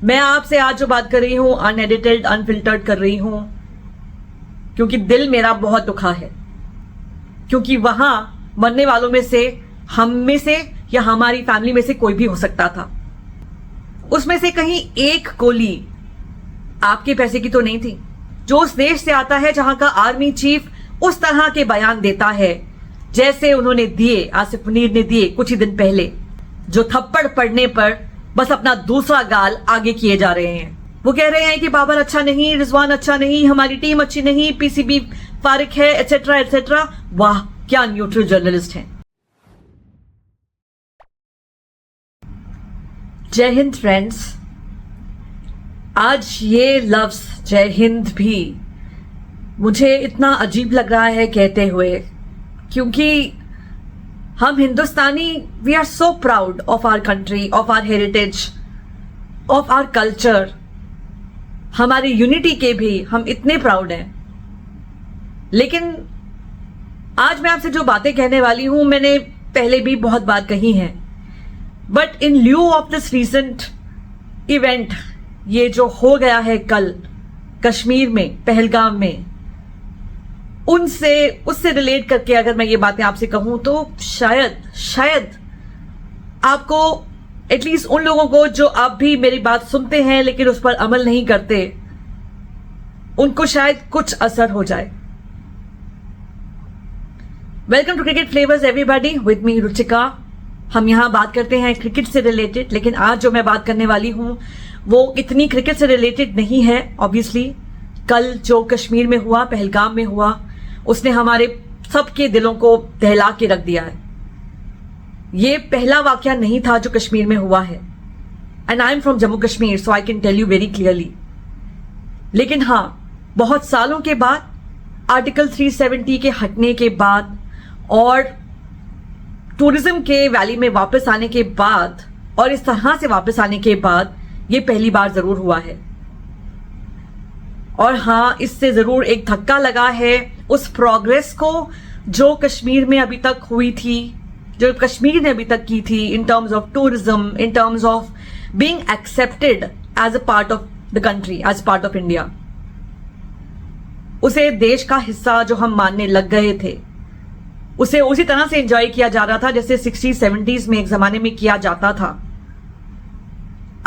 मैं आपसे आज जो बात कर रही हूं अनएडिटेड अनफिल्टर्ड कर रही हूं क्योंकि दिल मेरा बहुत दुखा है। क्योंकि वहां मरने वालों में से हम में से या हमारी फैमिली में से कोई भी हो सकता था। उसमें से कहीं एक गोली आपके पैसे की तो नहीं थी। जो उस देश से आता है जहां का आर्मी चीफ उस तरह के बयान देता है जैसे उन्होंने दिए, आसिफ मुनीर ने दिए कुछ ही दिन पहले, जो थप्पड़ पड़ने पर बस अपना दूसरा गाल आगे किए जा रहे हैं। वो कह रहे हैं कि बाबर अच्छा नहीं, रिजवान अच्छा नहीं, हमारी टीम अच्छी नहीं, पीसीबी फारिक है, एटसेट्रा एटसेट्रा। वाह, क्या न्यूट्रल जर्नलिस्ट हैं। जय हिंद फ्रेंड्स। आज ये लफ्ज जय हिंद भी मुझे इतना अजीब लग रहा है कहते हुए, क्योंकि हम हिंदुस्तानी we are so proud of our country, of our heritage, of our culture. हमारी यूनिटी के भी हम इतने प्राउड हैं। लेकिन आज मैं आपसे जो बातें कहने वाली हूं मैंने पहले भी बहुत बार कही हैं, but in lieu of this recent event, ये जो हो गया है कल कश्मीर में, पहलगाम में, उससे रिलेट करके अगर मैं ये बातें आपसे कहूं तो शायद आपको, एटलीस्ट उन लोगों को जो अब भी मेरी बात सुनते हैं लेकिन उस पर अमल नहीं करते, उनको शायद कुछ असर हो जाए। Welcome to cricket flavours everybody, with me Ruchika. हम यहां बात करते हैं क्रिकेट से रिलेटेड, लेकिन आज जो मैं बात करने वाली हूं वो इतनी क्रिकेट से रिलेटेड नहीं है। ऑब्वियसली कल जो कश्मीर में हुआ, पहलगाम में हुआ, उसने हमारे सबके दिलों को दहला के रख दिया है। ये पहला वाकया नहीं था जो कश्मीर में हुआ है, and I am from Jammu Kashmir, so I can tell you very clearly. लेकिन हां, बहुत सालों के बाद, आर्टिकल 370 के हटने के बाद और टूरिज्म के वैली में वापस आने के बाद और इस तरह से वापस आने के बाद ये पहली बार जरूर हुआ है। और हां, इससे जरूर एक धक्का लगा है उस प्रोग्रेस को जो कश्मीर में अभी तक हुई थी, जो कश्मीर ने अभी तक की थी, in terms of tourism, in terms of being accepted as a part of the country, as part of India. उसे देश का हिस्सा जो हम मानने लग गए थे, उसे उसी तरह से एंजॉय किया जा रहा था जैसे 60-70s में एक जमाने में किया जाता था।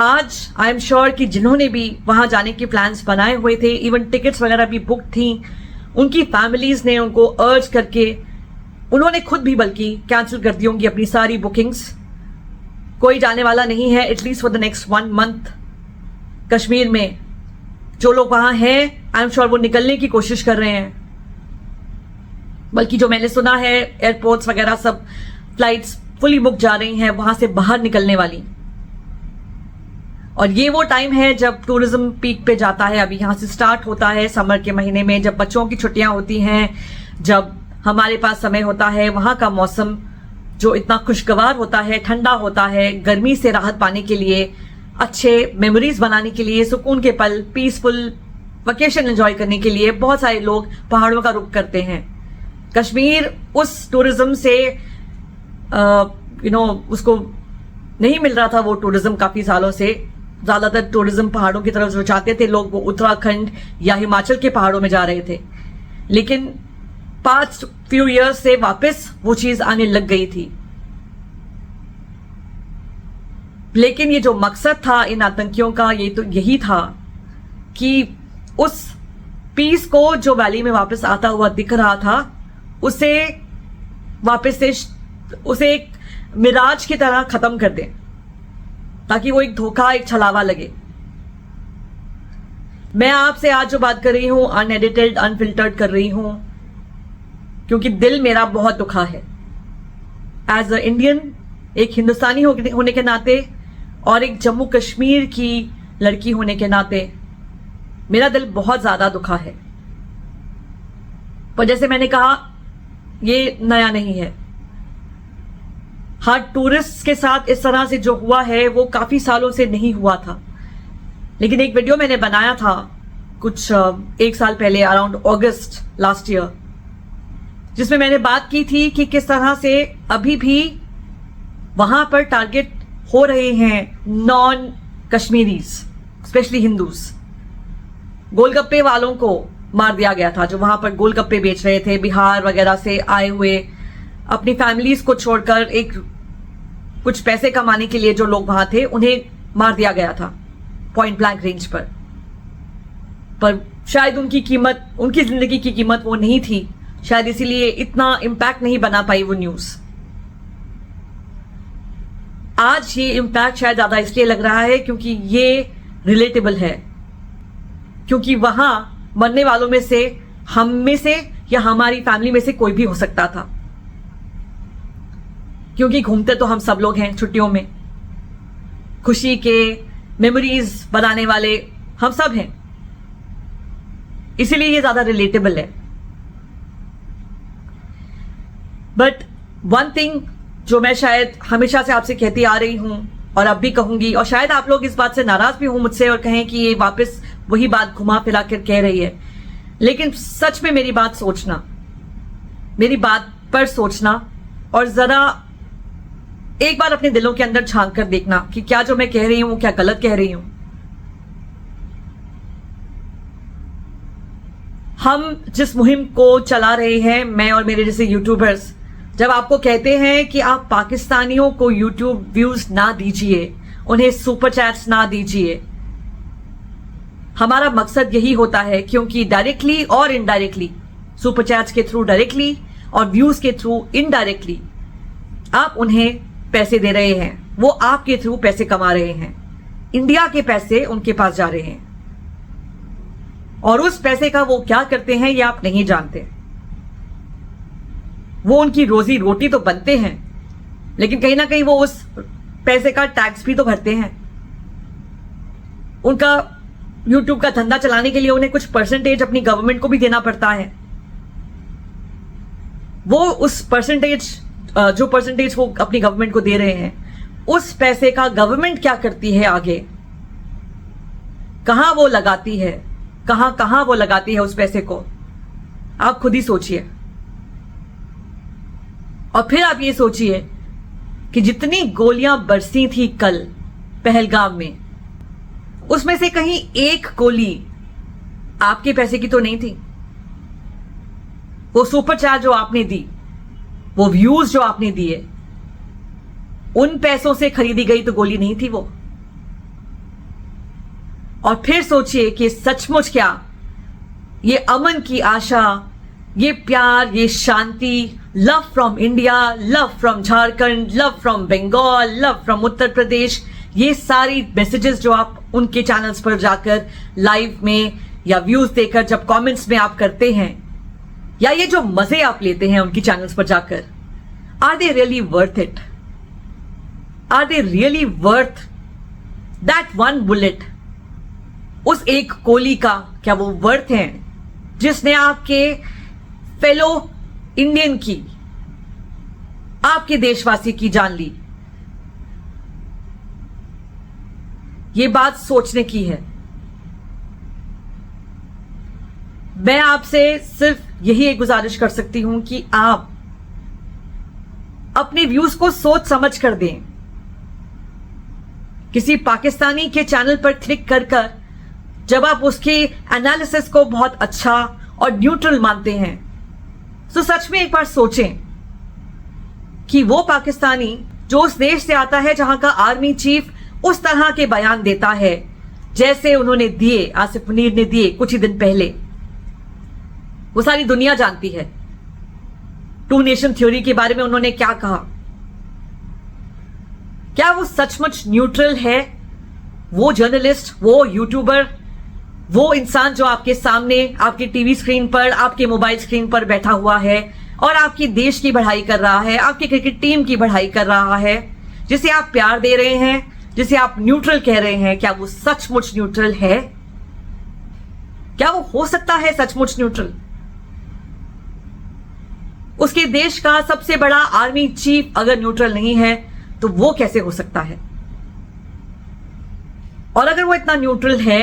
आज आई एम श्योर कि जिन्होंने भी वहां जाने के प्लान्स बनाए हुए थे, इवन टिकट्स वगैरह भी बुक थी, उनकी फैमिलीज ने उनको अर्ज करके, उन्होंने खुद भी बल्कि कैंसिल कर दी होंगी अपनी सारी बुकिंग्स। कोई जाने वाला नहीं है at least for the next 1 month Kashmir में। जो लोग वहां हैं आई एम श्योर वो निकलने की कोशिश कर रहे हैं, बल्कि जो मैंने सुना है एयरपोर्ट्स वगैरह सब फ्लाइट्स फुली बुक जा रही हैं वहां से बाहर निकलने वाली। और ये वो टाइम है जब टूरिज्म पीक पे जाता है। अभी यहां से स्टार्ट होता है समर के महीने में, जब बच्चों की छुट्टियां होती हैं, जब हमारे पास समय होता है। वहां का मौसम जो इतना खुशगवार होता है, ठंडा होता है, गर्मी से राहत पाने के लिए, अच्छे मेमोरीज बनाने के लिए, सुकून के पल, पीसफुल वेकेशन एंजॉय करने के लिए बहुत सारे लोग पहाड़ों का रुख करते हैं। कश्मीर उस टूरिज्म से उसको नहीं मिल रहा था वो टूरिज्म काफी सालों से। ज्यादातर टूरिज्म पहाड़ों की तरफ जो चाहते थे लोग, वो उत्तराखंड या हिमाचल के पहाड़ों में जा रहे थे। लेकिन पास्ट फ्यू इयर्स से वापस वो चीज आने लग गई थी। लेकिन ये जो मकसद था इन आतंकियों का, ये तो यही था कि उस पीस को जो वैली में वापस आता हुआ दिख रहा था, उसे वापस से उसे एक मिराज की तरह खत्म कर दें, ताकि वो एक धोखा, एक छलावा लगे। मैं आपसे आज जो बात कर रही हूं अनएडिटेड अनफिल्टर्ड कर रही हूं क्योंकि दिल मेरा बहुत दुखा है। एज अ इंडियन, एक हिंदुस्तानी होने के नाते और एक जम्मू कश्मीर की लड़की होने के नाते मेरा दिल बहुत ज्यादा दुखा है। पर जैसे मैंने कहा, ये नया नहीं है। हर टूरिस्ट के साथ इस तरह से जो हुआ है वो काफी सालों से नहीं हुआ था। लेकिन एक वीडियो मैंने बनाया था कुछ 1 साल पहले, अराउंड अगस्त लास्ट ईयर, जिसमें मैंने बात की थी कि किस तरह से अभी भी वहां पर टारगेट हो रहे हैं नॉन कश्मीरीज, स्पेशली हिंदूज। गोलगप्पे वालों को मार दिया गया था, जो वहां पर गोलगप्पे बेच रहे थे, बिहार वगैरह से आए हुए, अपनी फैमिलीज को छोड़कर एक कुछ पैसे कमाने के लिए जो लोग वहां थे, उन्हें मार दिया गया था पॉइंट ब्लैंक रेंज पर शायद उनकी कीमत, उनकी जिंदगी की कीमत वो नहीं थी, शायद इसीलिए इतना इंपैक्ट नहीं बना पाई वो न्यूज। आज ये इंपैक्ट शायद ज्यादा इसलिए लग रहा है क्योंकि ये रिलेटेबल है, क्योंकि वहां मरने वालों में से हम में से या हमारी फैमिली में से कोई भी हो सकता था, क्योंकि घूमते तो हम सब लोग हैं छुट्टियों में, खुशी के मेमोरीज बनाने वाले हम सब हैं, इसीलिए ये ज्यादा रिलेटेबल है। बट वन थिंग जो मैं शायद हमेशा से आपसे कहती आ रही हूं और अब भी कहूंगी, और शायद आप लोग इस बात से नाराज भी हो मुझसे और कहें कि ये वापस वही बात घुमा फिरा कर कह रही है, लेकिन सच में मेरी बात सोचना, मेरी बात पर सोचना और जरा एक बार अपने दिलों के अंदर झांक कर देखना कि क्या जो मैं कह रही हूं क्या गलत कह रही हूं। हम जिस मुहिम को चला रहे हैं, मैं और मेरे जैसे यूट्यूबर्स, जब आपको कहते हैं कि आप पाकिस्तानियों को यूट्यूब व्यूज ना दीजिए, उन्हें सुपर चैट्स ना दीजिए, हमारा मकसद यही होता है, क्योंकि डायरेक्टली और इनडायरेक्टली, सुपर चैट्स के थ्रू डायरेक्टली और व्यूज के थ्रू इनडायरेक्टली आप उन्हें पैसे दे रहे हैं, वो आपके थ्रू पैसे कमा रहे हैं, इंडिया के पैसे उनके पास जा रहे हैं, और उस पैसे का वो क्या करते हैं ये आप नहीं जानते। वो उनकी रोजी रोटी तो बनते हैं, लेकिन कहीं ना कहीं वो उस पैसे का टैक्स भी तो भरते हैं। उनका यूट्यूब का धंधा चलाने के लिए उन्हें कुछ परसेंटेज अपनी गवर्नमेंट को भी देना पड़ता है। वो उस परसेंटेज, जो परसेंटेज वो अपनी गवर्नमेंट को दे रहे हैं, उस पैसे का गवर्नमेंट क्या करती है आगे, कहां वो लगाती है, कहां वो लगाती है उस पैसे को, आप खुद ही सोचिए। और फिर आप ये सोचिए कि जितनी गोलियां बरसी थी कल पहलगाम में, उसमें से कहीं एक गोली आपके पैसे की तो नहीं थी। वो सुपर चैट जो आपने दी, वो व्यूज जो आपने दिए, उन पैसों से खरीदी गई तो गोली नहीं थी वो। और फिर सोचिए कि सचमुच क्या ये अमन की आशा, ये प्यार, ये शांति, love from India, love from Jharkhand, love from Bengal, love from Uttar Pradesh, ये सारी मैसेजेस जो आप उनके चैनल्स पर जाकर लाइव में या व्यूज देकर जब कमेंट्स में आप करते हैं, या ये जो मजे आप लेते हैं उनकी चैनल्स पर जाकर, are they really worth it? Are they really worth that one bullet? उस एक गोली का क्या वो वर्थ है जिसने आपके फेलो इंडियन की, आपके देशवासी की जान ली? ये बात सोचने की है। मैं आपसे सिर्फ यही एक गुजारिश कर सकती हूं कि आप अपने व्यूज को सोच समझ कर दें। किसी पाकिस्तानी के चैनल पर क्लिक कर जब आप उसके एनालिसिस को बहुत अच्छा और न्यूट्रल मानते हैं, तो सच में एक बार सोचें कि वो पाकिस्तानी जो उस देश से आता है जहां का आर्मी चीफ उस तरह के बयान देता है जैसे उन्होंने दिए, आसिफ मुनीर ने दिए कुछ ही दिन पहले, वो सारी दुनिया जानती है। 2 नेशन थ्योरी के बारे में उन्होंने क्या कहा, क्या वो सचमुच न्यूट्रल है? वो जर्नलिस्ट, वो यूट्यूबर, वो इंसान जो आपके सामने, आपके टीवी स्क्रीन पर, आपके मोबाइल स्क्रीन पर बैठा हुआ है और आपके देश की बढ़ाई कर रहा है, आपकी क्रिकेट टीम की बढ़ाई कर रहा है, जिसे आप प्यार दे रहे हैं, जिसे आप न्यूट्रल कह रहे हैं, क्या वो सचमुच न्यूट्रल है? क्या वो हो सकता है सचमुच न्यूट्रल? उसके देश का सबसे बड़ा आर्मी चीफ अगर न्यूट्रल नहीं है तो वो कैसे हो सकता है? और अगर वो इतना न्यूट्रल है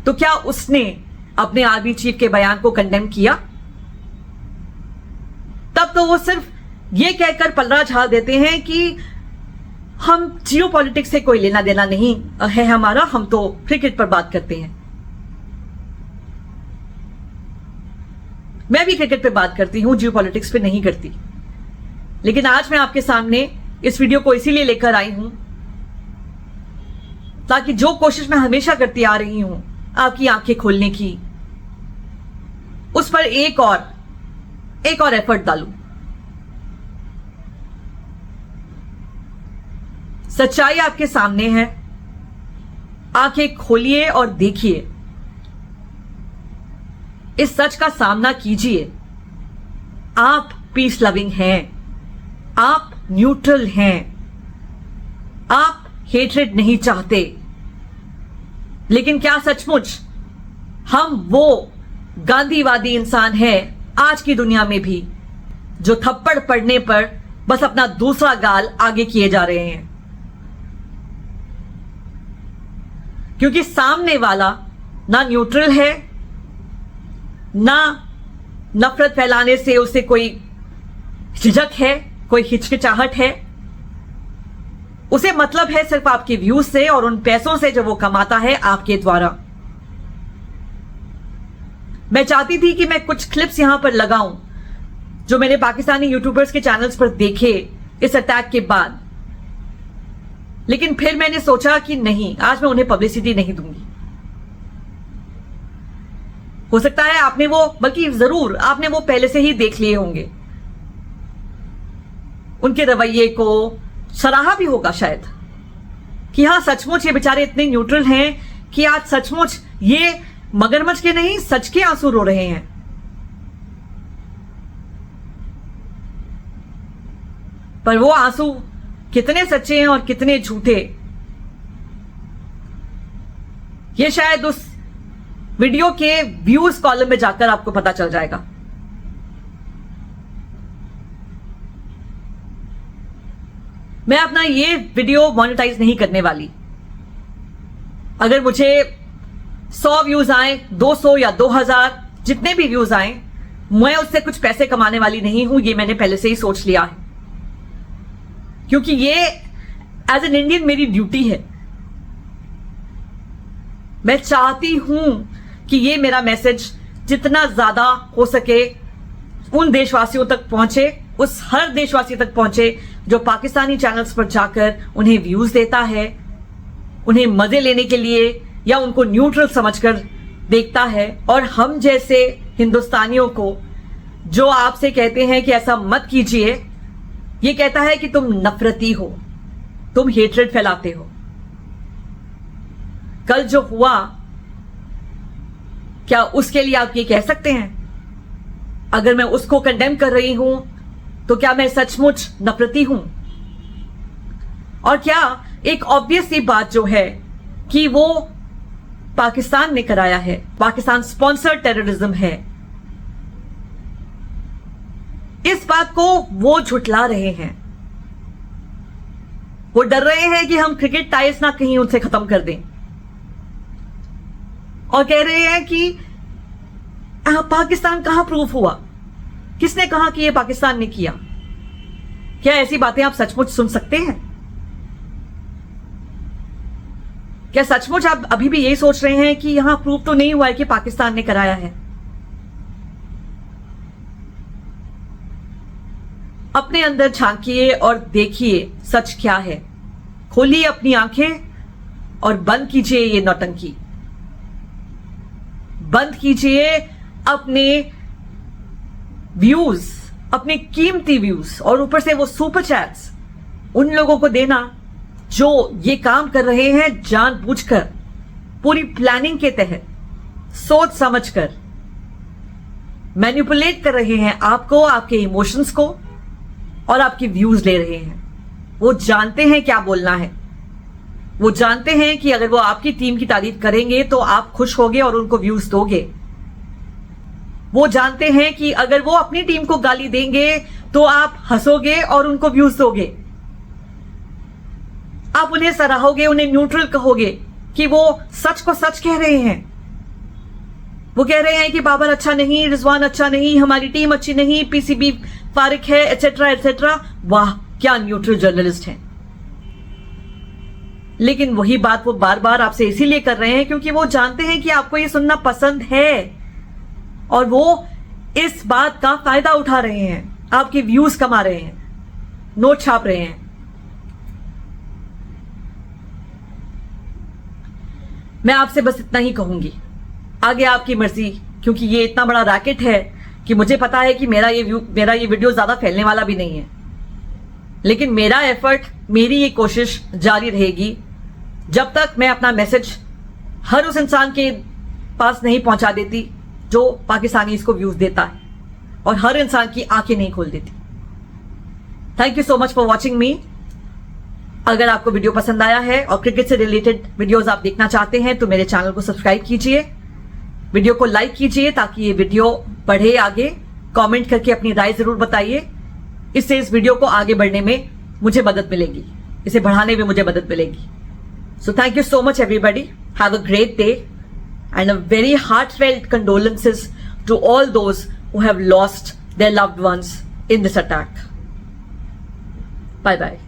तो क्या उसने अपने आर्मी चीफ के बयान को कंडेम किया? तब तो वो सिर्फ ये कहकर पलड़ा झाड़ देते हैं कि हम जियो पॉलिटिक्स से कोई लेना देना नहीं है हमारा, हम तो क्रिकेट पर बात करते हैं। मैं भी क्रिकेट पे बात करती हूं, जियो पॉलिटिक्स पे नहीं करती। लेकिन आज मैं आपके सामने इस वीडियो को इसीलिए लेकर आई हूं ताकि जो कोशिश मैं हमेशा करती आ रही हूं आपकी आंखें खोलने की, उस पर एक और एफर्ट डालूं। सच्चाई आपके सामने है, आंखें खोलिए और देखिए, इस सच का सामना कीजिए। आप पीस लविंग हैं, आप न्यूट्रल हैं, आप हेट्रेड नहीं चाहते। लेकिन क्या सचमुच हम वो गांधीवादी इंसान हैं आज की दुनिया में भी जो थप्पड़ पड़ने पर बस अपना दूसरा गाल आगे किए जा रहे हैं? क्योंकि सामने वाला ना न्यूट्रल है, ना नफरत फैलाने से उसे कोई झिझक है, कोई हिचकिचाहट है। उसे मतलब है सिर्फ आपके व्यूज से और उन पैसों से जो वो कमाता है आपके द्वारा। मैं चाहती थी कि मैं कुछ क्लिप्स यहां पर लगाऊं जो मैंने पाकिस्तानी यूट्यूबर्स के चैनल्स पर देखे इस अटैक के बाद, लेकिन फिर मैंने सोचा कि नहीं, आज मैं उन्हें पब्लिसिटी नहीं दूंगी। हो सकता है आपने वो, बल्कि जरूर आपने वो पहले से ही देख लिए होंगे, उनके रवैये को सराहा भी होगा शायद कि हां सचमुच ये बेचारे इतने न्यूट्रल हैं कि आज सचमुच ये मगरमच्छ के नहीं सच के आंसू रो रहे हैं। पर वो आंसू कितने सच्चे हैं और कितने झूठे, ये शायद उस वीडियो के व्यूज कॉलम में जाकर आपको पता चल जाएगा। मैं अपना ये वीडियो मोनेटाइज नहीं करने वाली। अगर मुझे 100 व्यूज आए, 200 या 2000, जितने भी व्यूज आए, मैं उससे कुछ पैसे कमाने वाली नहीं हूं। ये मैंने पहले से ही सोच लिया है, क्योंकि ये एज एन इंडियन मेरी ड्यूटी है। मैं चाहती हूं कि ये मेरा मैसेज जितना ज्यादा हो सके उन देशवासियों तक पहुंचे, उस हर देशवासी तक पहुंचे जो पाकिस्तानी चैनल्स पर जाकर उन्हें व्यूज देता है, उन्हें मजे लेने के लिए या उनको न्यूट्रल समझकर देखता है। और हम जैसे हिंदुस्तानियों को जो आपसे कहते हैं कि ऐसा मत कीजिए, ये कहता है कि तुम नफरती हो, तुम हेट्रेड फैलाते हो। कल जो हुआ, क्या उसके लिए आप ये कह सकते हैं? अगर मैं उसको कंडेम कर रही हूं तो क्या मैं सचमुच नफरती हूं? और क्या एक ऑब्वियस सी बात जो है कि वो पाकिस्तान ने कराया है, पाकिस्तान स्पॉन्सर्ड टेररिज्म है, इस बात को वो झुठला रहे हैं। वो डर रहे हैं कि हम क्रिकेट टाइल्स ना कहीं उनसे खत्म कर दें, और कह रहे हैं कि पाकिस्तान कहां प्रूफ हुआ, किसने कहा कि ये पाकिस्तान ने किया? क्या ऐसी बातें आप सचमुच सुन सकते हैं? क्या सचमुच आप अभी भी यही सोच रहे हैं कि यहां प्रूफ तो नहीं हुआ है कि पाकिस्तान ने कराया है? अपने अंदर झांकिए और देखिए सच क्या है। खोलिए अपनी आंखें और बंद कीजिए ये नौटंकी, बंद कीजिए अपने व्यूज, अपने कीमती व्यूज, और ऊपर से वो सुपर चैट्स उन लोगों को देना जो ये काम कर रहे हैं जानबूझकर, पूरी प्लानिंग के तहत, सोच समझकर मैनिपुलेट कर रहे हैं आपको, आपके इमोशंस को, और आपके व्यूज ले रहे हैं। वो जानते हैं क्या बोलना है, वो जानते हैं कि अगर वो आपकी टीम की तारीफ करेंगे तो आप खुश होगे और उनको व्यूज दोगे। वो जानते हैं कि अगर वो अपनी टीम को गाली देंगे तो आप हंसोगे और उनको व्यूज दोगे। आप उन्हें सराहोगे, उन्हें न्यूट्रल कहोगे कि वो सच को सच कह रहे हैं। वो कह रहे हैं कि बाबर अच्छा नहीं, रिजवान अच्छा नहीं, हमारी टीम अच्छी नहीं, पीसीबी फारिक है, एटसेट्रा एटसेट्रा। वाह, क्या न्यूट्रल जर्नलिस्ट हैं। लेकिन वही बात वो बार बार आपसे इसीलिए कर रहे हैं क्योंकि वो जानते हैं कि आपको ये सुनना पसंद है और वो इस बात का फायदा उठा रहे हैं, आपके व्यूज कमा रहे हैं, नोट छाप रहे हैं। मैं आपसे बस इतना ही कहूंगी, आगे आपकी मर्जी, क्योंकि ये इतना बड़ा रैकेट है कि मुझे पता है कि मेरा ये वीडियो ज्यादा फैलने वाला भी नहीं है, लेकिन मेरा एफर्ट, मेरी ये कोशिश जारी रहेगी जब तक मैं अपना मैसेज हर उस इंसान के पास नहीं पहुंचा देती जो पाकिस्तानी इसको व्यूज देता है और हर इंसान की आंखें नहीं खोल देती। Thank you so much for watching मी। अगर आपको वीडियो पसंद आया है और क्रिकेट से रिलेटेड वीडियोस आप देखना चाहते हैं तो मेरे चैनल को सब्सक्राइब कीजिए, वीडियो को लाइक कीजिए ताकि ये वीडियो बढ़े आगे। कमेंट करके अपनी राय जरूर बताइए, इससे इस वीडियो को आगे बढ़ने में मुझे मदद मिलेगी, इसे बढ़ाने में मुझे मदद मिलेगी। So thank you so much everybody, have a great day and a very heartfelt condolences to all those who have lost their loved ones in this attack. Bye bye.